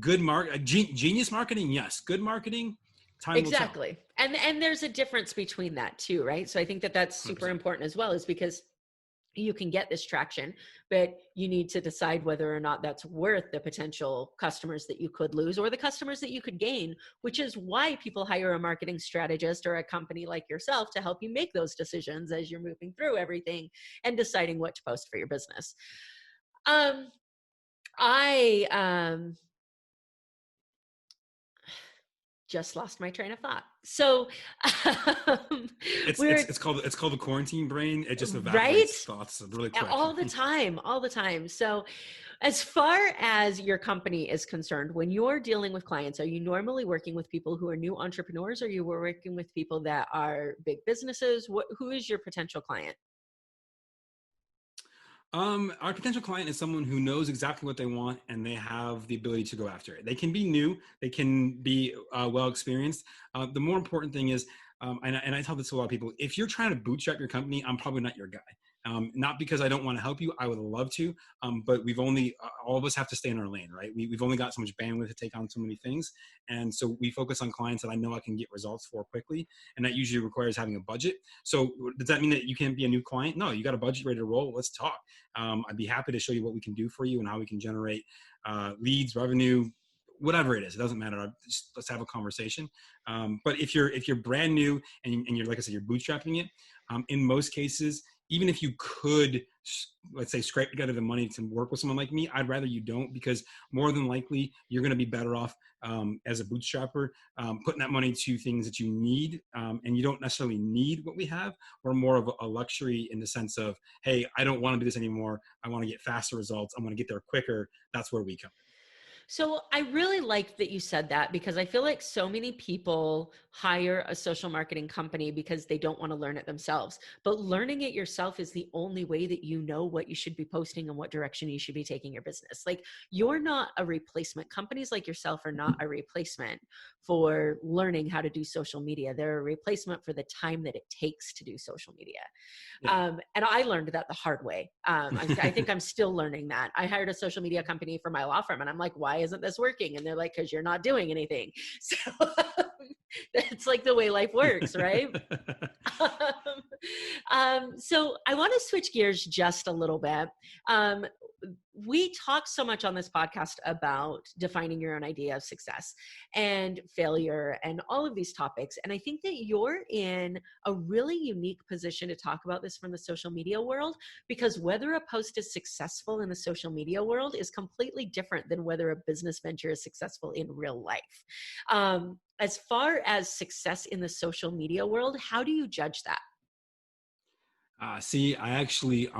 good genius marketing, yes. Good marketing, time exactly. will tell. And there's a difference between that too, right? So I think that's super 100%. important as well, is because you can get this traction, but you need to decide whether or not that's worth the potential customers that you could lose or the customers that you could gain, which is why people hire a marketing strategist or a company like yourself to help you make those decisions as you're moving through everything and deciding what to post for your business. I just lost my train of thought. So it's called the quarantine brain. It just evaporates thoughts really quick. all the time. So as far as your company is concerned, when you're dealing with clients, are you normally working with people who are new entrepreneurs, or you were working with people that are big businesses? Who is your potential client? Our potential client is someone who knows exactly what they want and they have the ability to go after it. They can be new, they can be well experienced. The more important thing is, and I tell this to a lot of people, if you're trying to bootstrap your company, I'm probably not your guy. Not because I don't want to help you, I would love to, but all of us have to stay in our lane, right? We've only got so much bandwidth to take on so many things. And so we focus on clients that I know I can get results for quickly. And that usually requires having a budget. So does that mean that you can't be a new client? No, you got a budget ready to roll. Let's talk. I'd be happy to show you what we can do for you and how we can generate leads, revenue, whatever it is. It doesn't matter. Let's have a conversation. But if you're brand new and you're, like I said, you're bootstrapping it, in most cases, even if you could, let's say, scrape together the money to work with someone like me, I'd rather you don't, because more than likely you're going to be better off as a bootstrapper putting that money to things that you need, and you don't necessarily need what we have. We're more of a luxury in the sense of, hey, I don't want to do this anymore. I want to get faster results. I want to get there quicker. That's where we come in. So I really like that you said that, because I feel like so many people hire a social marketing company because they don't want to learn it themselves. But learning it yourself is the only way that you know what you should be posting and what direction you should be taking your business. Like, you're not a replacement. Companies like yourself are not a replacement for learning how to do social media. They're a replacement for the time that it takes to do social media. Yeah. And I learned that the hard way. I think I'm still learning that. I hired a social media company for my law firm, and I'm like, why isn't this working? And they're like, because you're not doing anything. So that's like the way life works, right? um, so I want to switch gears just a little bit. Um, we talk so much on this podcast about defining your own idea of success and failure and all of these topics. And I think that you're in a really unique position to talk about this from the social media world, because whether a post is successful in the social media world is completely different than whether a business venture is successful in real life. As far as success in the social media world, how do you judge that? See, I'm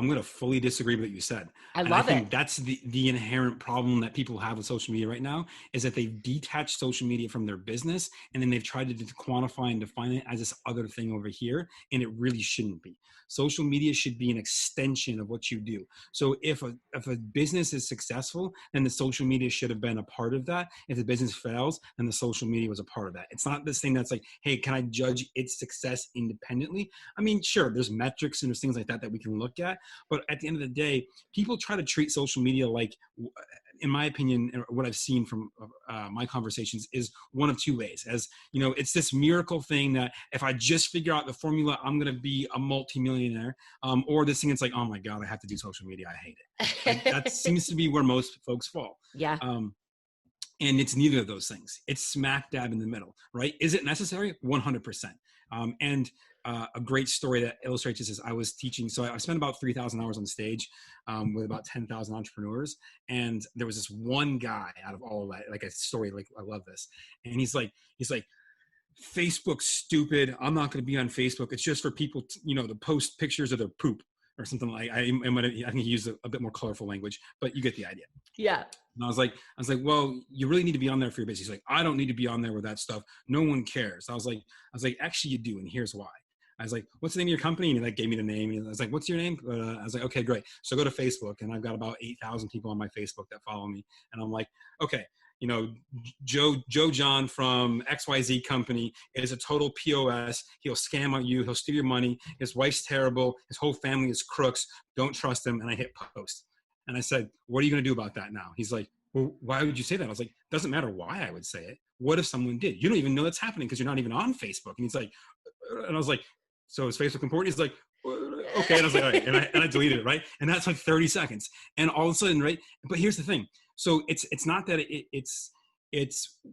going to fully disagree with what you said. I And I love it. think that's the inherent problem that people have with social media right now, is that they've detached social media from their business, and then they've tried to quantify and define it as this other thing over here. And it really shouldn't be. Social media should be an extension of what you do. So if a business is successful, then the social media should have been a part of that. If the business fails, then the social media was a part of that. It's not this thing that's like, hey, can I judge its success independently? I mean, sure, there's metrics and there's things like that that we can look at. But at the end of the day, people try to treat social media like, in my opinion, what I've seen from my conversations, is one of two ways. As you know, it's this miracle thing that if I just figure out the formula, I'm going to be a multimillionaire. Or this thing, it's like, oh my God, I have to do social media. I hate it. Like, that seems to be where most folks fall. Yeah. And it's neither of those things. It's smack dab in the middle, right? Is it necessary? 100%. And a great story that illustrates this is, I was teaching. So I spent about 3,000 hours on stage with about 10,000 entrepreneurs. And there was this one guy out of all that, like a story, like, I love this. And he's like, Facebook's stupid. I'm not going to be on Facebook. It's just for people, to post pictures of their poop or something like. I think he used a bit more colorful language, but you get the idea. Yeah. And I was like, well, you really need to be on there for your business. He's like, I don't need to be on there with that stuff. No one cares. I was like, actually you do. And here's why. I was like, what's the name of your company? And he like gave me the name. And I was like, what's your name? I was like, okay, great. So go to Facebook, and I've got about 8,000 people on my Facebook that follow me. And I'm like, okay, Joe John from XYZ company is a total POS. He'll scam on you. He'll steal your money. His wife's terrible. His whole family is crooks. Don't trust him. And I hit post. And I said, what are you going to do about that now? He's like, well, why would you say that? I was like, doesn't matter why I would say it. What if someone did? You don't even know that's happening because you're not even on Facebook. And he's like, and I was like, so is Facebook important? He's like, okay. And I was like, all right. And I deleted it, right? And that's like 30 seconds. And all of a sudden, right? But here's the thing. So it's not that it's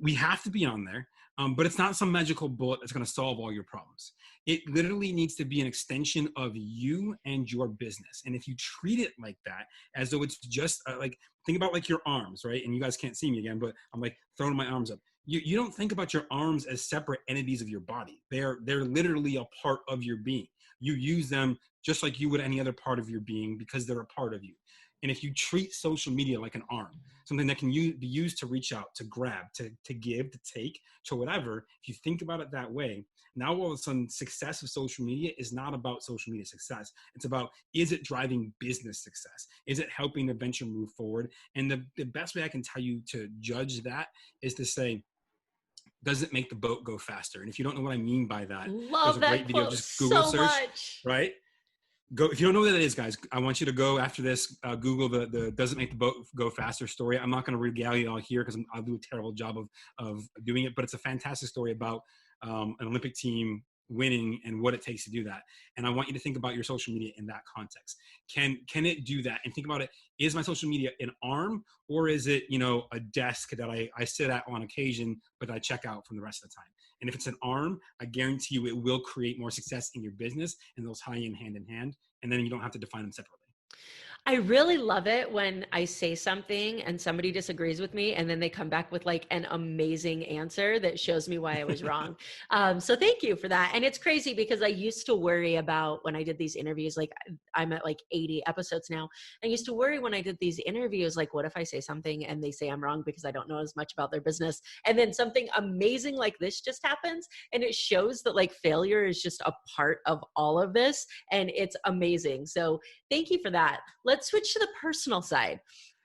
we have to be on there, but it's not some magical bullet that's going to solve all your problems. It literally needs to be an extension of you and your business. And if you treat it like that, as though it's just like, think about like your arms, right? And you guys can't see me again, but I'm like throwing my arms up. You don't think about your arms as separate entities of your body. They're literally a part of your being. You use them just like you would any other part of your being because they're a part of you. And if you treat social media like an arm, something that can be used to reach out, to grab, to give, to take, to whatever, if you think about it that way, now all of a sudden success of social media is not about social media success. It's about, is it driving business success? Is it helping the venture move forward? And the best way I can tell you to judge that is to say, does it make the boat go faster? And if you don't know what I mean by that, there's Love a great that video, quote just Google so search, much. right? Go, if you don't know what that is, guys, I want you to go after this, Google the does it make the boat go faster story. I'm not going to regale you all here because I'll do a terrible job of doing it, but it's a fantastic story about an Olympic team winning and what it takes to do that. And I want you to think about your social media in that context. Can it do that? And think about it, is my social media an arm, or is it, a desk that I sit at on occasion, but I check out from the rest of the time? And if it's an arm, I guarantee you it will create more success in your business, and they'll tie in hand. And then you don't have to define them separately. I really love it when I say something and somebody disagrees with me and then they come back with like an amazing answer that shows me why I was wrong. So thank you for that. And it's crazy because I used to worry about when I did these interviews, like I'm at like 80 episodes now. I used to worry when I did these interviews, like, what if I say something and they say I'm wrong because I don't know as much about their business? And then something amazing like this just happens. And it shows that like failure is just a part of all of this. And it's amazing. So thank you for that. Let's switch to the personal side.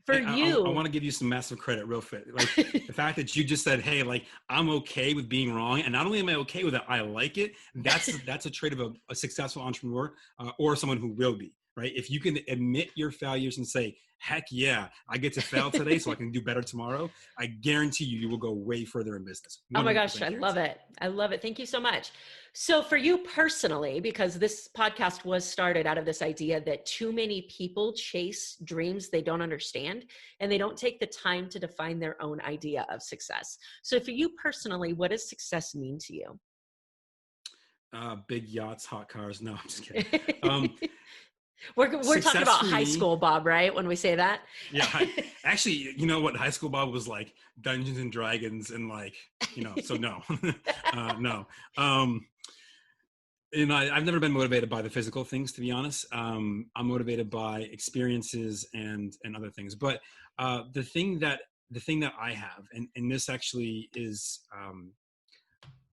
For I you, want to give you some massive credit real quick. Like the fact that you just said, hey, like I'm okay with being wrong. And not only am I okay with it, I like it. That's a trait of a successful entrepreneur or someone who will be, right? If you can admit your failures and say, heck yeah, I get to fail today so I can do better tomorrow, I guarantee you will go way further in business. oh my gosh, 100% I love guarantee. it. I love it. Thank you so much. So, for you personally, because this podcast was started out of this idea that too many people chase dreams they don't understand and they don't take the time to define their own idea of success. So, for you personally, what does success mean to you? Big yachts, hot cars. No, I'm just kidding. Um, We're talking Success about for high me, school, Bob, right? When we say that. yeah. Actually, you know what high school Bob was like? Dungeons and Dragons and like, so no, no. Um, I've never been motivated by the physical things, to be honest. I'm motivated by experiences and other things. But the thing that I have, and this actually is,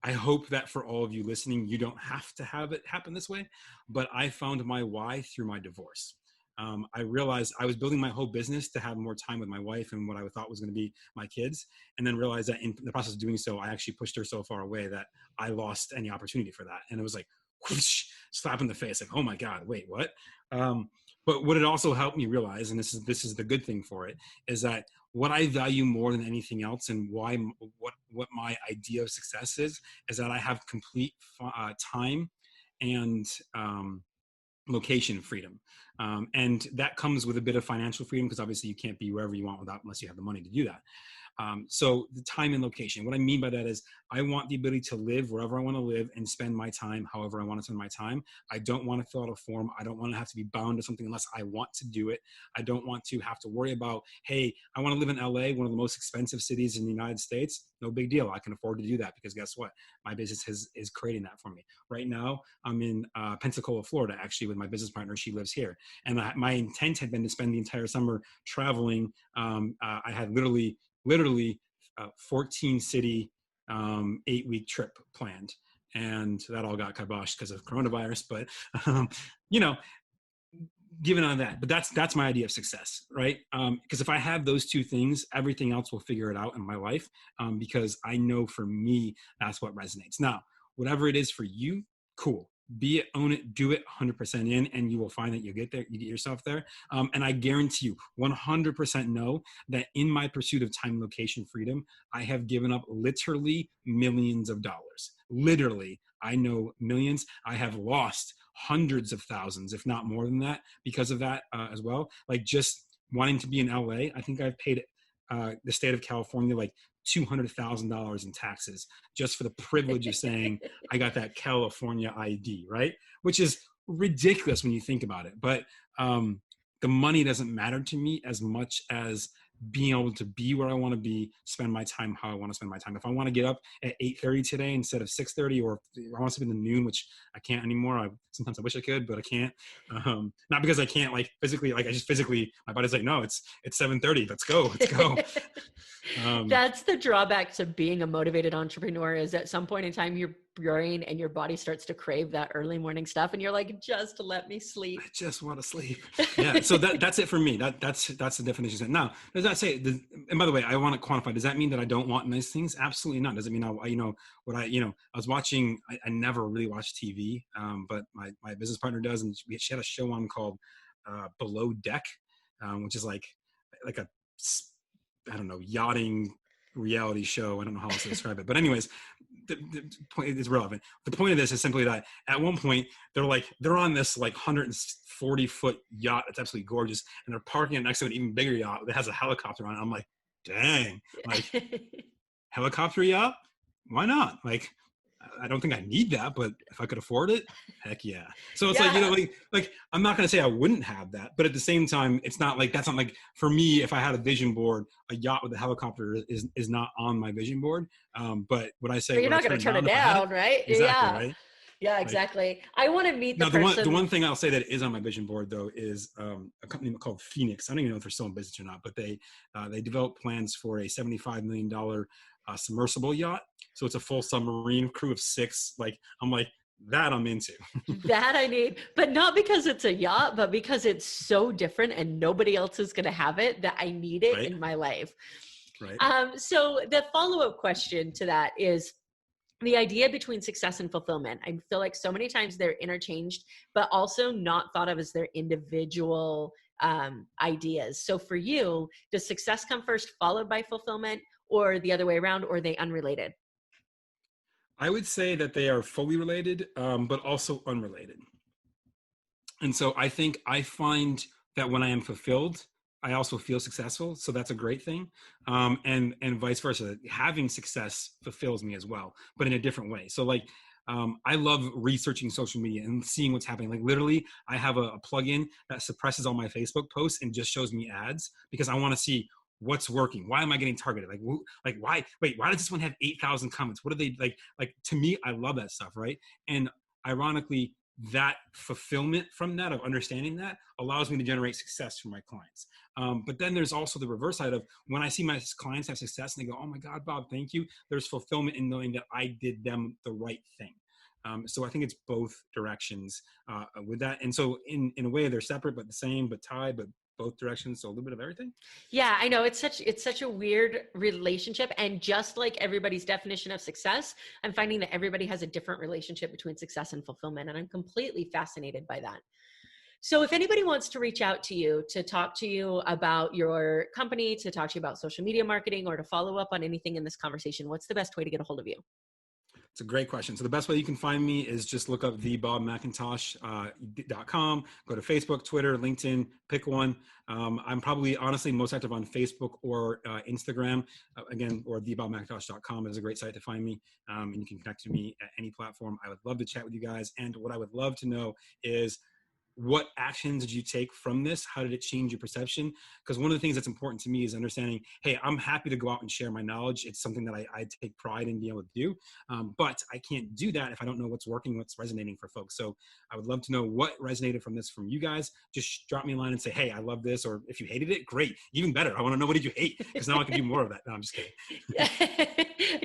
I hope that for all of you listening, you don't have to have it happen this way, but I found my why through my divorce. I realized I was building my whole business to have more time with my wife and what I thought was going to be my kids, and then realized that in the process of doing so, I actually pushed her so far away that I lost any opportunity for that. And it was like, whoosh, slap in the face, like, oh my God, wait, what? Um, but what it also helped me realize, and this is the good thing for it, is that what I value more than anything else, and why what my idea of success is that I have complete time and location freedom. And that comes with a bit of financial freedom because obviously you can't be wherever you want without unless you have the money to do that. So the time and location, what I mean by that is I want the ability to live wherever I want to live and spend my time however I want to spend my time. I don't want to fill out a form. I don't want to have to be bound to something unless I want to do it. I don't want to have to worry about, hey, I want to live in LA, one of the most expensive cities in the United States. No big deal. I can afford to do that because guess what? My business is creating that for me. Right now, I'm in Pensacola, Florida, actually, with my business partner. She lives here. And my intent had been to spend the entire summer traveling. I had literally 14 city 8-week trip planned, and that all got kiboshed because of coronavirus. But you know given on that, but that's my idea of success, right? Because if I have those two things, everything else will figure it out in my life, because I know for me that's what resonates. Now whatever it is for you, cool, be it, own it, do it 100% in, and you will find that you get there, you get yourself there. And I guarantee you 100% know that in my pursuit of time and location freedom, I have given up literally millions of dollars. Literally, I know millions. I have lost hundreds of thousands, if not more than that, because of that as well. Like just wanting to be in LA, I think I've paid the state of California like $200,000 in taxes just for the privilege of saying I got that California ID, right? Which is ridiculous when you think about it. But the money doesn't matter to me as much as being able to be where I want to be, spend my time how I want to spend my time. If I want to get up at 8:30 today instead of 6:30, or I want to sleep in the noon, which I can't anymore. Sometimes I wish I could, but I can't. Not because I can't, like physically, like I just physically, my body's like, no, it's 7:30. Let's go. That's the drawback to being a motivated entrepreneur, is at some point in time your brain and your body starts to crave that early morning stuff and you're like, just let me sleep. I just want to sleep. Yeah. So that's it for me. That's the definition. Now, does that say, and by the way, I want to quantify, does that mean that I don't want nice things? Absolutely not. Does it mean I was watching, I never really watch TV, but my business partner does. And she had a show on called Below Deck, which is like a, I don't know, yachting reality show. I don't know how else to describe it. But anyways, the point is relevant. The point of this is simply that at one point they're on this like 140-foot yacht. It's absolutely gorgeous. And they're parking it next to an even bigger yacht that has a helicopter on it. I'm like, dang, like helicopter yacht? Why not? Like, I don't think I need that, but if I could afford it, heck yeah. So it's like, Yeah. like I'm not going to say I wouldn't have that, but at the same time, it's not like, that's not like, for me, if I had a vision board, a yacht with a helicopter is not on my vision board. But would I say, But you're would I not turn going to it turn it down if I had it? down, right? Exactly. Yeah. Right. Yeah, Like, exactly. I want to meet the now, the person. one thing I'll say that is on my vision board though is a company called Phoenix. I don't even know if they're still in business or not, but they developed plans for a $75 million submersible yacht. So it's a full submarine crew of 6. Like I'm like that I'm into. That I need, but not because it's a yacht, but because it's so different and nobody else is going to have it, that I need it Right. in my life. Right. So the follow-up question to that is the idea between success and fulfillment. I feel like so many times they're interchanged, but also not thought of as their individual ideas. So for you, does success come first, followed by fulfillment, or the other way around, or are they unrelated? I would say that they are fully related, but also unrelated. And so I think I find that when I am fulfilled, I also feel successful. So that's a great thing. And vice versa. Having success fulfills me as well, but in a different way. So like, I love researching social media and seeing what's happening. Like literally, I have a plugin that suppresses all my Facebook posts and just shows me ads because I want to see what's working. Why am I getting targeted? Like why? Wait, why does this one have 8,000 comments? What are they like? Like to me, I love that stuff, right? And ironically, that fulfillment from that of understanding that allows me to generate success for my clients. But then there's also the reverse side of when I see my clients have success and they go, oh my God, Bob, thank you. There's fulfillment in knowing that I did them the right thing. So I think it's both directions with that. And so in a way they're separate, but the same, but tied, but both directions. So a little bit of everything. Yeah, I know it's such a weird relationship, and just like everybody's definition of success, I'm finding that everybody has a different relationship between success and fulfillment, and I'm completely fascinated by that. So if anybody wants to reach out to you to talk to you about your company, to talk to you about social media marketing, or to follow up on anything in this conversation, what's the best way to get a hold of you? It's a great question. So the best way you can find me is just look up thebobmcintosh.com, go to Facebook, Twitter, LinkedIn, pick one. I'm probably honestly most active on Facebook or Instagram, again, or thebobmcintosh.com is a great site to find me. And you can connect to me at any platform. I would love to chat with you guys. And what I would love to know is, what actions did you take from this? How did it change your perception? Because one of the things that's important to me is understanding, hey, I'm happy to go out and share my knowledge. It's something that I take pride in being able to do. But I can't do that if I don't know what's working, what's resonating for folks. So I would love to know what resonated from this from you guys. Just drop me a line and say, hey, I love this. Or if you hated it, great. Even better. I want to know, what did you hate? Because now I can do more of that. No, I'm just kidding.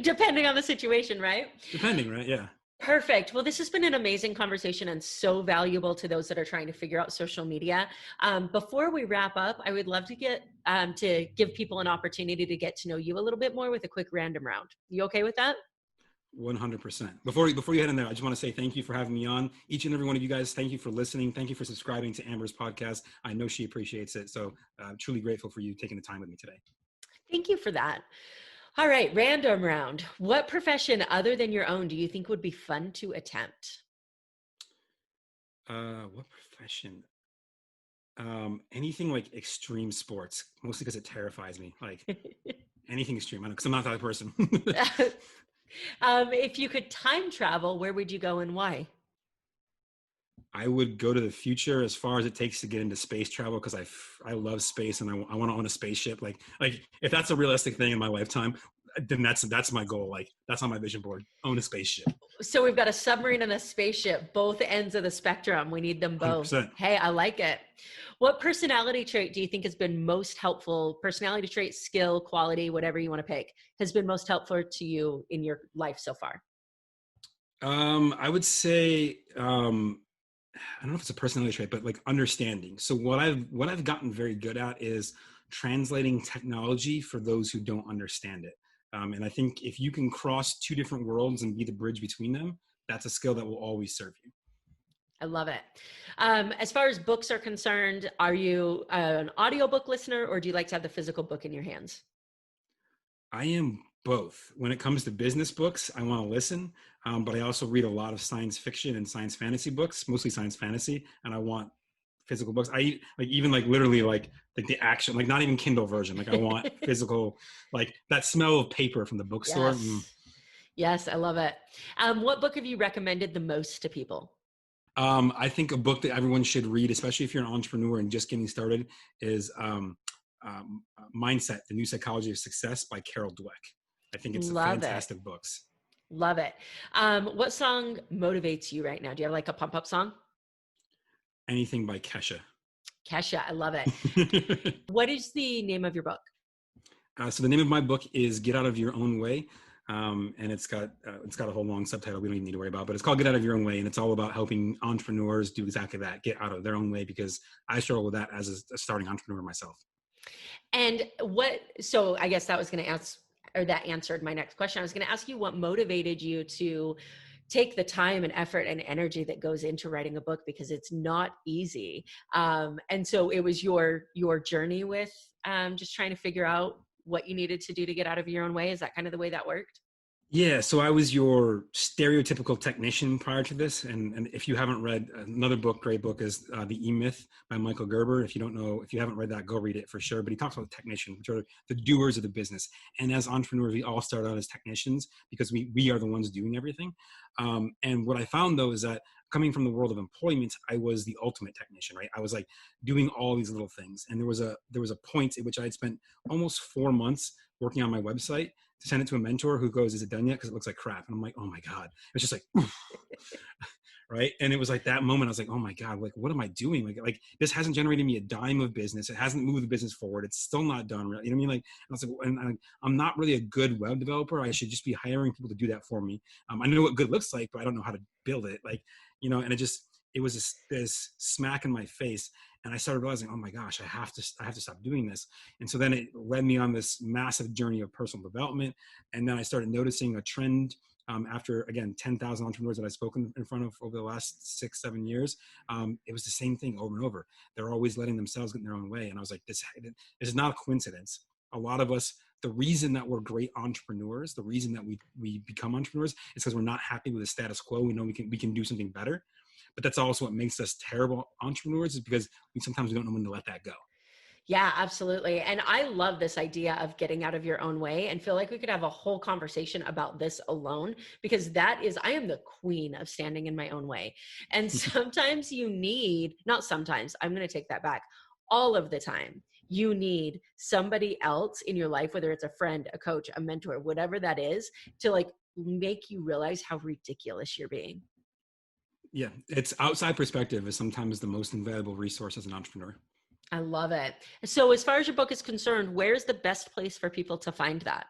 Depending on the situation, right? Depending, right? Yeah. Perfect. Well, this has been an amazing conversation and so valuable to those that are trying to figure out social media. Before we wrap up, I would love to give people an opportunity to get to know you a little bit more with a quick random round. You okay with that? 100%. Before you head in there, I just want to say thank you for having me on. Each and every one of you guys, thank you for listening. Thank you for subscribing to Amber's podcast. I know she appreciates it. So I'm truly grateful for you taking the time with me today. Thank you for that. All right, random round. What profession other than your own do you think would be fun to attempt? What profession? Anything like extreme sports, mostly because it terrifies me. Like anything extreme. I know, because I'm not that person. If you could time travel, where would you go and why? I would go to the future as far as it takes to get into space travel, because I love space and I want to own a spaceship. Like if that's a realistic thing in my lifetime, then that's my goal. Like that's on my vision board. Own a spaceship. So we've got a submarine and a spaceship, both ends of the spectrum. We need them both. 100%. Hey, I like it. What personality trait do you think has been most helpful? Personality trait, skill, quality, whatever you want to pick, has been most helpful to you in your life so far? I would say, I don't know if it's a personality trait, but like understanding. So what I've gotten very good at is translating technology for those who don't understand it. And I think if you can cross two different worlds and be the bridge between them, that's a skill that will always serve you. I love it. As far as books are concerned, are you an audiobook listener, or do you like to have the physical book in your hands? I am both. When it comes to business books, I want to listen, but I also read a lot of science fiction and science fantasy books, mostly science fantasy, and I want physical books. I like even like literally like the action, like not even Kindle version. Like I want physical, like that smell of paper from the bookstore. Yes. Yes, I love it. What book have you recommended the most to people? I think a book that everyone should read, especially if you're an entrepreneur and just getting started, is Mindset: The New Psychology of Success by Carol Dweck. I think it's a Love it. fantastic book. Love it. What song motivates you right now? Do you have like a pump up song? Anything by Kesha. Kesha, I love it. What is the name of your book? So the name of my book is Get Out of Your Own Way. And it's got a whole long subtitle we don't even need to worry about, but it's called Get Out of Your Own Way. And it's all about helping entrepreneurs do exactly that, get out of their own way, because I struggle with that as a starting entrepreneur myself. And so I guess that was going to ask, or that answered my next question. I was going to ask you what motivated you to take the time and effort and energy that goes into writing a book, because it's not easy. And so it was your journey with just trying to figure out what you needed to do to get out of your own way. Is that kind of the way that worked? Yeah, so I was your stereotypical technician prior to this. And if you haven't read another book, great book, is The E-Myth by Michael Gerber. If you haven't read that, go read it for sure. But he talks about the technician, which are the doers of the business. And as entrepreneurs, we all start out as technicians because we are the ones doing everything. And what I found though is that coming from the world of employment, I was the ultimate technician, right? I was like doing all these little things. And there was a point at which I had spent almost 4 months working on my website to send it to a mentor who goes, "Is it done yet? Because it looks like crap." And I'm like, "Oh my God." It's just like, right. And it was like that moment. I was like, "Oh my God, like, what am I doing? Like this hasn't generated me a dime of business. It hasn't moved the business forward. It's still not done." Right. You know what I mean? Like, I was like, and I'm not really a good web developer. I should just be hiring people to do that for me. I know what good looks like, but I don't know how to build it. Like, and it was this smack in my face. And I started realizing, oh my gosh, I have to stop doing this. And so then it led me on this massive journey of personal development. And then I started noticing a trend after, again, 10,000 entrepreneurs that I've spoken in front of over the last 6-7 years. It was the same thing over and over. They're always letting themselves get in their own way. And I was like, this is not a coincidence. A lot of us, the reason that we're great entrepreneurs, the reason that we become entrepreneurs is because we're not happy with the status quo. We know we can do something better. But that's also what makes us terrible entrepreneurs, is because sometimes we don't know when to let that go. Yeah, absolutely. And I love this idea of getting out of your own way, and feel like we could have a whole conversation about this alone, because I am the queen of standing in my own way. And sometimes I'm going to take that back. All of the time, you need somebody else in your life, whether it's a friend, a coach, a mentor, whatever that is, to like make you realize how ridiculous you're being. Yeah, it's outside perspective is sometimes the most invaluable resource as an entrepreneur. I love it. So as far as your book is concerned, where's the best place for people to find that?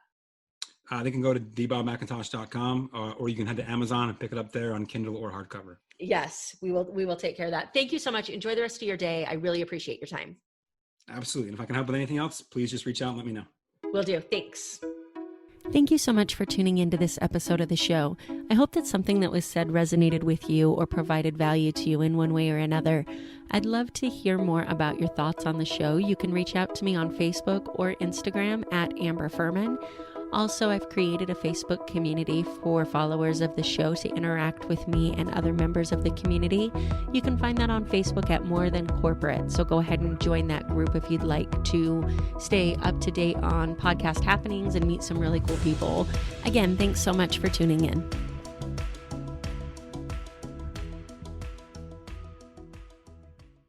They can go to thebobmcintosh.com, or you can head to Amazon and pick it up there on Kindle or hardcover. Yes, we will take care of that. Thank you so much. Enjoy the rest of your day. I really appreciate your time. Absolutely. And if I can help with anything else, please just reach out and let me know. Will do. Thanks. Thank you so much for tuning into this episode of the show. I hope that something that was said resonated with you or provided value to you in one way or another. I'd love to hear more about your thoughts on the show. You can reach out to me on Facebook or Instagram at Amber Furman. Also, I've created a Facebook community for followers of the show to interact with me and other members of the community. You can find that on Facebook at More Than Corporate. So go ahead and join that group if you'd like to stay up to date on podcast happenings and meet some really cool people. Again, thanks so much for tuning in.